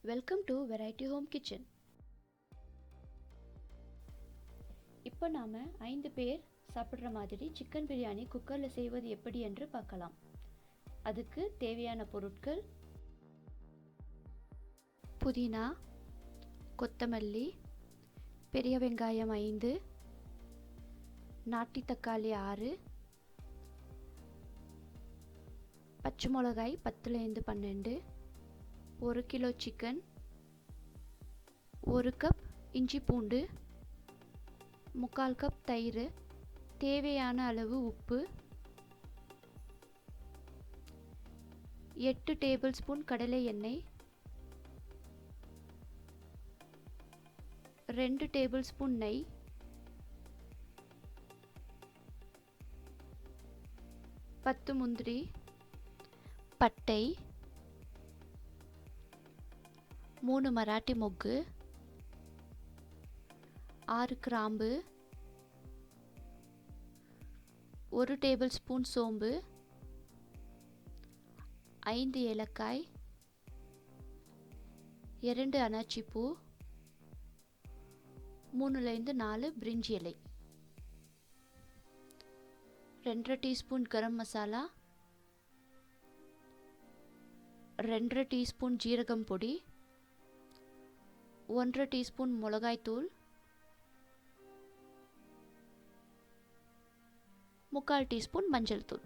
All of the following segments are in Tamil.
Welcome to variety home kitchen. இப்போ நாம் 5 பேர் சாப்பிட்ற மாதிரி சிக்கன் பிரியாணி குக்கரில் செய்வது எப்படி என்று பார்க்கலாம். அதுக்கு தேவையான பொருட்கள்: புதினா, கொத்தமல்லி, பெரிய வெங்காயம் 5, நாட்டு தக்காளி 6, பச்சை மிளகாய் 10லேருந்து 12, 1 கிலோ சிக்கன், 1 கப் இஞ்சி பூண்டு, 3/4 கப் தயிர், தேவையான அளவு உப்பு, 8 டேபிள் ஸ்பூன் கடலை எண்ணெய், 2 டேபிள் ஸ்பூன் நெய், 10 முந்திரி, பட்டை, 3 மராட்டி மொக்கு, 6 கிராம்பு, 1 டேபிள் ஸ்பூன் சோம்பு, 5 ஏலக்காய், 2 அன்னாச்சிப்பூ, 3லேருந்து 4 பிரிஞ்சி இலை, 2 டீஸ்பூன் கரம் மசாலா, 2 டீஸ்பூன் ஜீரகம் பொடி, 1 டீஸ்பூன் மிளகாய் தூள், 3/4 டீஸ்பூன் மஞ்சள் தூள்.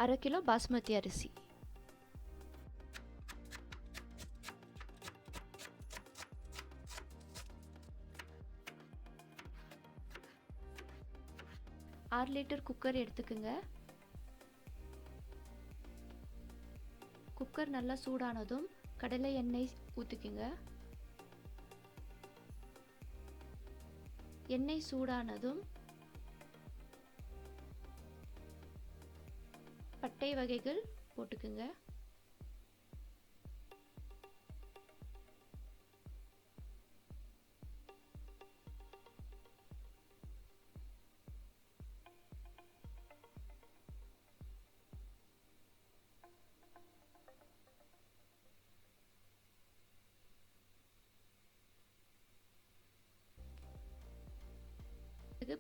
அரை கிலோ பாஸ்மதி அரிசி, ஆறு லிட்டர் குக்கர் எடுத்துக்குங்க. குக்கர் நல்லா சூடானதும் கடலை எண்ணெய் ஊற்றிக்குங்க. எண்ணெய் சூடானதும் பட்டை வகைகள் போட்டுக்குங்க.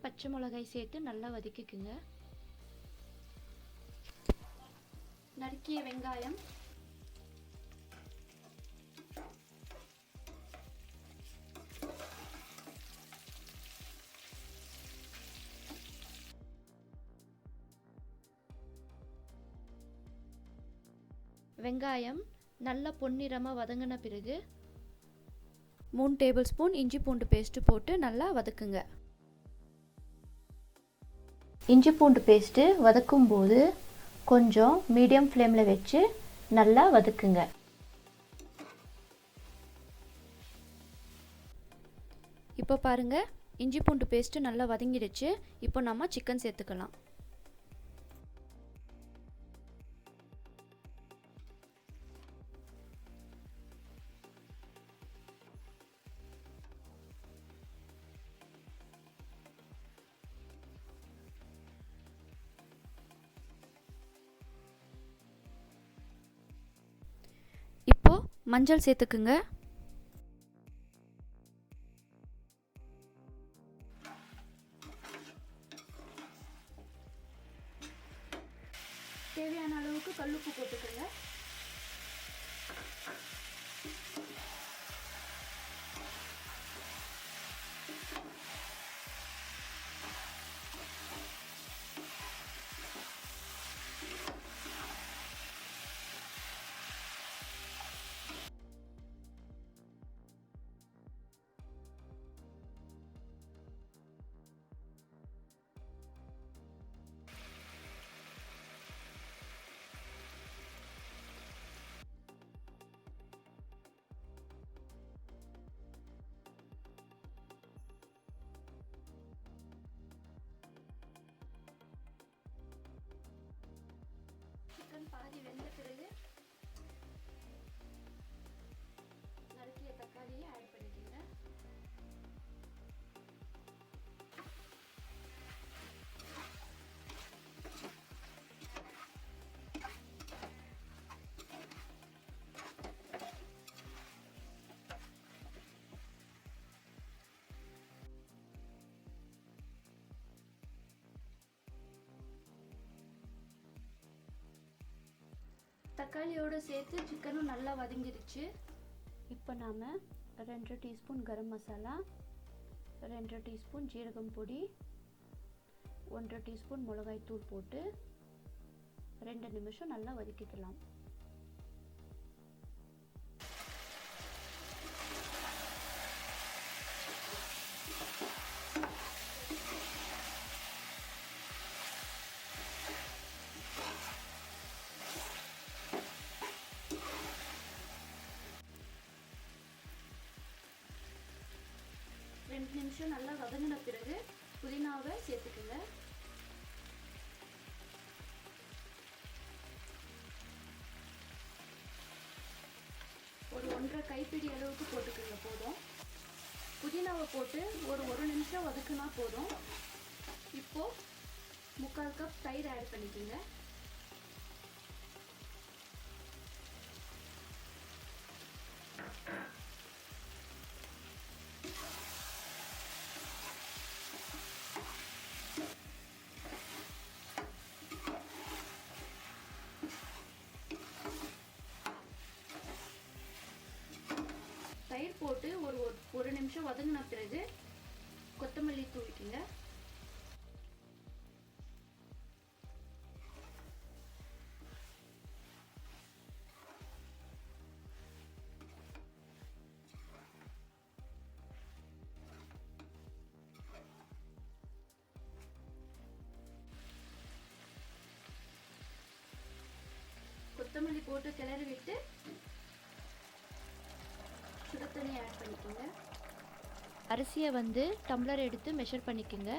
பச்சை மிளகாய் சேர்த்து நல்லா வதக்கிக்குங்க. நறுக்கிய வெங்காயம், வெங்காயம் நல்லா பொன்னிறமாக வதங்கின பிறகு 3 டேபிள் ஸ்பூன் இஞ்சி பூண்டு பேஸ்ட்டு போட்டு நல்லா வதக்குங்க. இஞ்சி பூண்டு பேஸ்ட்டு வதக்கும்போது கொஞ்சம் மீடியம் ஃப்ளேமில் வச்சு நல்லா வதக்குங்க. இப்போ பாருங்கள், இஞ்சி பூண்டு பேஸ்ட்டு நல்லா வதங்கிடுச்சு. இப்போ நம்ம சிக்கன் சேர்த்துக்கலாம். இப்போ மஞ்சள் சேர்த்துக்குங்க. தேவையான அளவுக்கு கல்லுப்பு போட்டுக்குங்க. பாதி வெந்த பிறகு தக்காளியோடு சேர்த்து சிக்கனும் நல்லா வதங்கிடுச்சு. இப்போ நாம் 2 டீஸ்பூன் கரம் மசாலா, 2 டீஸ்பூன் ஜீரகம் பொடி, 1 டீஸ்பூன் மிளகாய் தூள் போட்டு 2 நிமிஷம் நல்லா வதக்கிக்கலாம். ரெண்டு நிமிஷம் நல்லா வதங்கின பிறகு புதினாவை சேர்த்துக்குங்க. ஒரு 1.5 கைப்பிடி அளவுக்கு போட்டுக்குங்க போதும். புதினாவை போட்டு ஒரு நிமிஷம் வதக்குனா போதும். இப்போ 3/4 கப் தயிர் ஆட் பண்ணிக்கோங்க. தயிர் போட்டு ஒரு நிமிஷம் வதங்கின பிறகு கொத்தமல்லி தூவிக்குங்க. கொத்தமல்லி போட்டு கிளறி விட்டு சுடு தண்ணி ஆட் பண்ணிக்கோங்க. அரிசியை டம்ளர் எடுத்து மெஷர் பண்ணிக்கோங்க.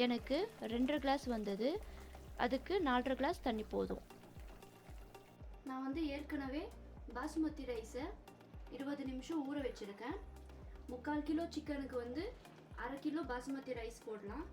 எனக்கு 2.5 கிளாஸ் வந்தது. அதுக்கு 4.5 கிளாஸ் தண்ணி போதும். நான் ஏற்கனவே பாஸ்மதி ரைஸை 20 நிமிஷம் ஊற வச்சுருக்கேன். 3/4 கிலோ சிக்கனுக்கு 1/2 கிலோ பாஸ்மதி ரைஸ் போடலாம்.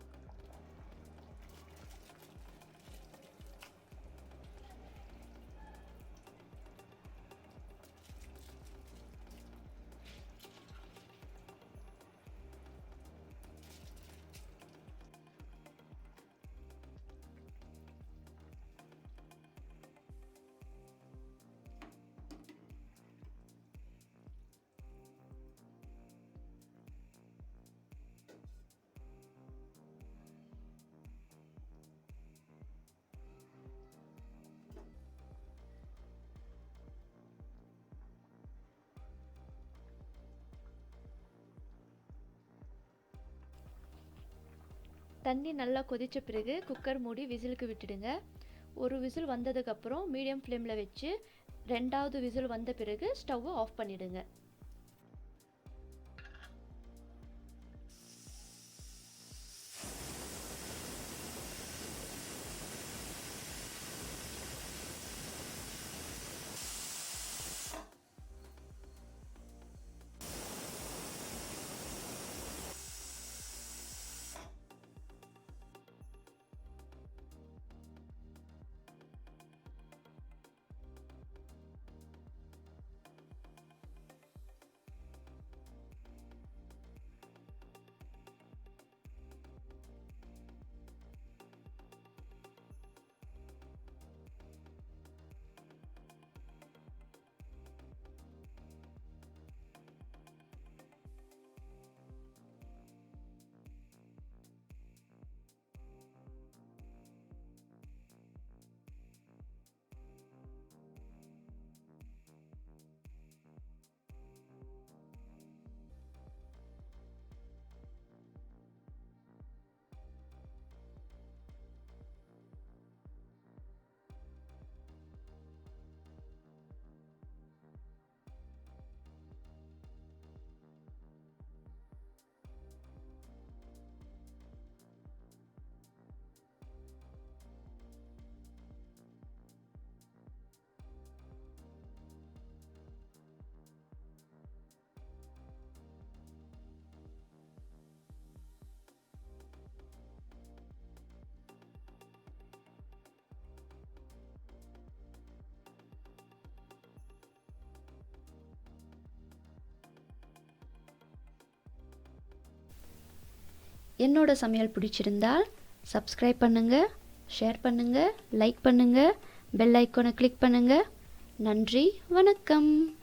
தண்ணி நல்லா கொதித்த பிறகு குக்கர் மூடி விசிலுக்கு விட்டுடுங்க. ஒரு விசில் வந்ததுக்கப்புறம் மீடியம் ஃப்ளேமில் வச்சு 2வது விசில் வந்த பிறகு ஸ்டவ்வை ஆஃப் பண்ணிவிடுங்க. என்னோட சமையல் பிடிச்சிருந்தால் சப்ஸ்கிரைப் பண்ணுங்கள், ஷேர் பண்ணுங்கள், லைக் பண்ணுங்கள், பெல் ஐக்கானை கிளிக் பண்ணுங்கள். நன்றி, வணக்கம்.